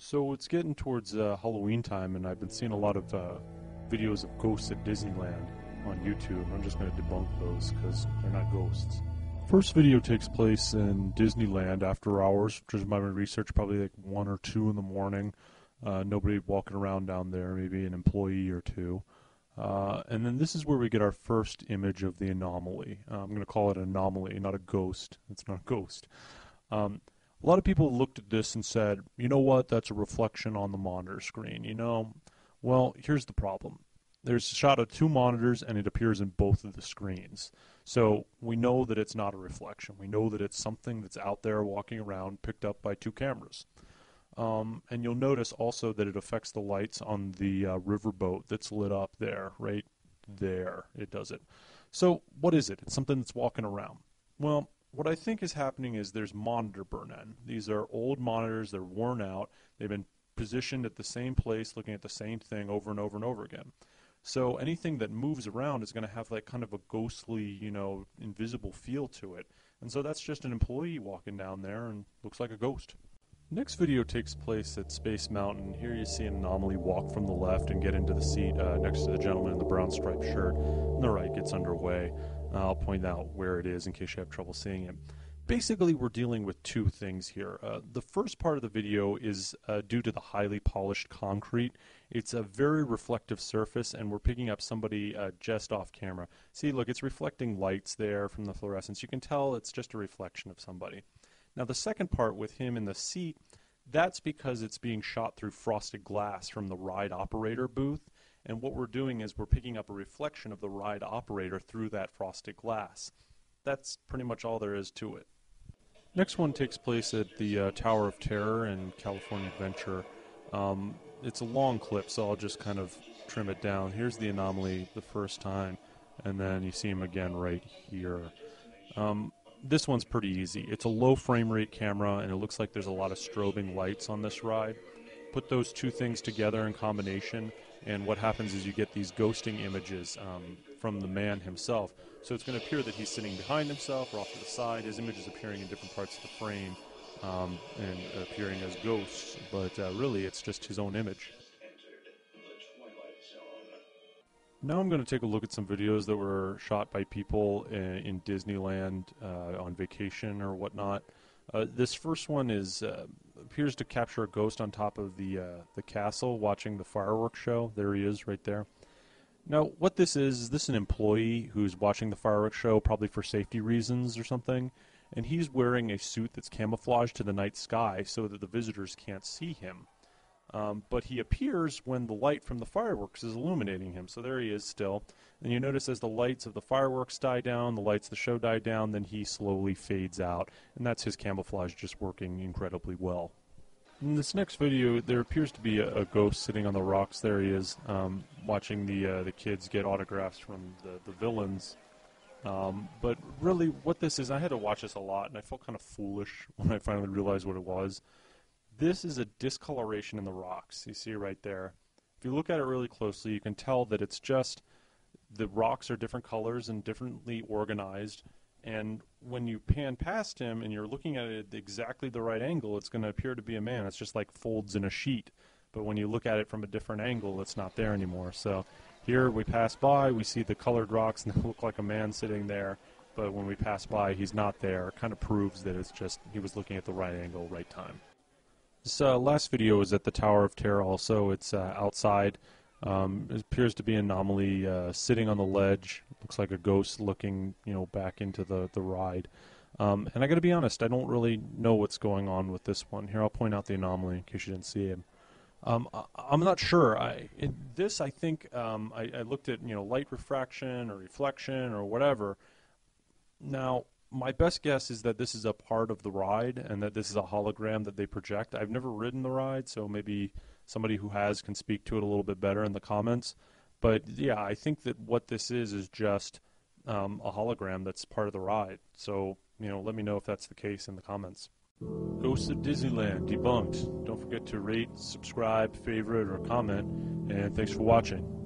So it's getting towards Halloween time, and I've been seeing a lot of videos of ghosts at Disneyland on YouTube. I'm just going to debunk those because they're not ghosts. First video takes place in Disneyland after hours, which is my research, probably like 1 or 2 in the morning. Nobody walking around down there, maybe an employee or two. And then this is where we get our first image of the anomaly. I'm going to call it an anomaly, not a ghost. It's not a ghost. A lot of people looked at this and said, you know what, that's a reflection on the monitor screen, you know? Well, here's the problem. There's a shot of 2 monitors and it appears in both of the screens. So we know that it's not a reflection. We know that it's something that's out there walking around picked up by 2 cameras. And you'll notice also that it affects the lights on the riverboat that's lit up there, right there. It does it. So what is it? It's something that's walking around. Well, what I think is happening is there's monitor burn-in. These are old monitors. They're worn out. They've been positioned at the same place, looking at the same thing over and over and over again. So anything that moves around is going to have like kind of a ghostly, you know, invisible feel to it. And so that's just an employee walking down there and looks like a ghost. Next video takes place at Space Mountain. Here you see an anomaly walk from the left and get into the seat next to the gentleman in the brown striped shirt. And the right gets underway. I'll point out where it is in case you have trouble seeing it. Basically, we're dealing with 2 things here. The first part of the video is due to the highly polished concrete. It's a very reflective surface, and we're picking up somebody just off camera. See, look, it's reflecting lights there from the fluorescence. You can tell it's just a reflection of somebody. Now, the second part with him in the seat, that's because it's being shot through frosted glass from the ride operator booth. And what we're doing is we're picking up a reflection of the ride operator through that frosted glass. That's pretty much all there is to it. Next one takes place at the Tower of Terror in California Adventure. It's a long clip, so I'll just kind of trim it down. Here's the anomaly the first time, and then you see him again right here. This one's pretty easy. It's a low frame rate camera, and it looks like there's a lot of strobing lights on this ride. Put those 2 things together in combination, and what happens is you get these ghosting images from the man himself. So it's going to appear that he's sitting behind himself or off to the side. His image is appearing in different parts of the frame and appearing as ghosts, but really it's just his own image. Now I'm going to take a look at some videos that were shot by people in Disneyland on vacation or whatnot. This first one appears to capture a ghost on top of the castle watching the fireworks show. There he is right there. Now what this is this an employee who's watching the fireworks show probably for safety reasons or something, and he's wearing a suit that's camouflaged to the night sky so that the visitors can't see him. But he appears when the light from the fireworks is illuminating him. So there he is still. And you notice as the lights of the fireworks die down, the lights of the show die down, then he slowly fades out. And that's his camouflage just working incredibly well. In this next video, there appears to be a ghost sitting on the rocks. There he is, watching the kids get autographs from the villains. But really what this is, I had to watch this a lot, and I felt kind of foolish when I finally realized what it was. This is a discoloration in the rocks. You see right there. If you look at it really closely, you can tell that it's just the rocks are different colors and differently organized. And when you pan past him and you're looking at it at exactly the right angle, it's going to appear to be a man. It's just like folds in a sheet. But when you look at it from a different angle, it's not there anymore. So here we pass by, we see the colored rocks and they look like a man sitting there. But when we pass by, he's not there. It kind of proves that it's just he was looking at the right angle, right time. This last video is at the Tower of Terror also. It's outside. It appears to be an anomaly sitting on the ledge. Looks like a ghost looking, you know, back into the ride. And I got to be honest, I don't really know what's going on with this one. Here, I'll point out the anomaly in case you didn't see him. I'm not sure. I think I looked at, you know, light refraction or reflection or whatever. Now, my best guess is that this is a part of the ride and that this is a hologram that they project. I've never ridden the ride, so maybe somebody who has can speak to it a little bit better in the comments. But yeah, I think that what this is just a hologram that's part of the ride. So, you know, let me know if that's the case in the comments. Ghosts of Disneyland debunked. Don't forget to rate, subscribe, favorite, or comment. And thanks for watching.